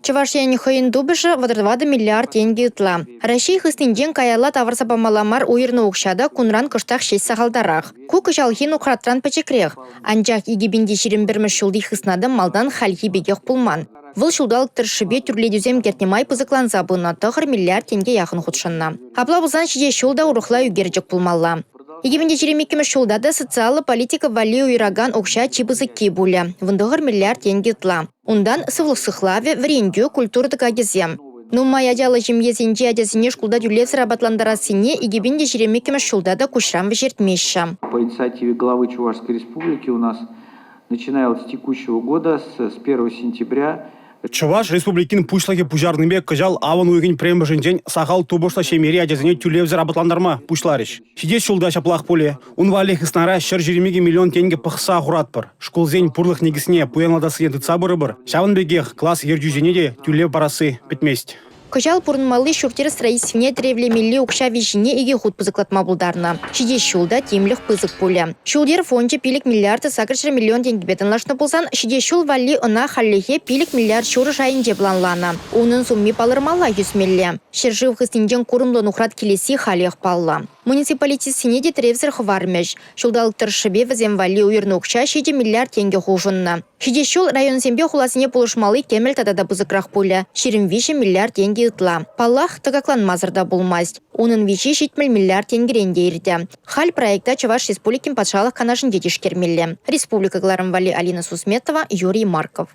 Чувашияне хойын дубыжы 22 миллиард тенге ытла. Россия хыстинжен каяла таварса памаламар уйырны укшада кунран кыштах 6 сағалдарақ. Кук жалхин укратран пачекрех. Анжақ игибинде 21 шулды хыснады малдан хальхи бегех пулман. Выл шулдалық тыршыбе түрле дүзем кертнемай пызыкланса бұна тұғыр миллиард тенге яқын худшанна. Хапла бұзан шиде шулда урухла үгерджік пулмалла. Егемінде жеремекімі шулдады социалы политика вали уйраган окша чипызы кибуля. Вындығыр миллиард тенге тла. Ундан сывлықсықлаве врендю культурды кагезем. Нумай ажалы жемьезенде адязіне шкулда дүлет сырабатландарасыне егемінде жеремекімі шулдады кушрам вежертмеші. По инициативе главы Чувашской республики у нас, начиная с текущего года, с 1 сентября, Чуваш республикин пушлаки пужарнымбе кыжал аван уйгин прембежен день сахал тубошла шемери адязіне тюлев заработландарма пушлариш. Сидес шулда шаплах поле. Унвалих иснара шыр жеремеге миллион тенге пахса хуратпыр. Школзень пурлых негісіне пуянладасы енті цабыры бір. Шавын бегех класс ержюзене де тюлев барасы бітмест. Кыжал пурнмалы шуртер строительстве древлемелли укша вишине иге худ пызыклатма булдарна. Шиде шулда темлих пызык пуля. Шулдер фонче пилик миллиард сакыршыр миллион тенге бетен лашны пулсан, шиде шул валли она халлихе пилик миллиард шуры жайынже планлана. Унын сумми палырмалла 100 миллион. Шержив хыстинжен курымлы нухрат келеси халих палла. Муниципалитет синеде тревзер хвармеш. Шулдалық тыршыбе вазем валли уйырны укша шиде миллиард тенге хужынна. Шиде шул район зембе хуласыне пулышмалы кемел тадада пызыкрах пуля. Ширим виші миллиард тенге ытла. Паллах тыгакланмазырда булмасть. Унын виші 70 миллиард тенгеренде ирді. Халь проекта Чуваш республикин патшалық канашын детишкермелі. Республика Гларым Вали Алина Сусметова, Юрий Марков.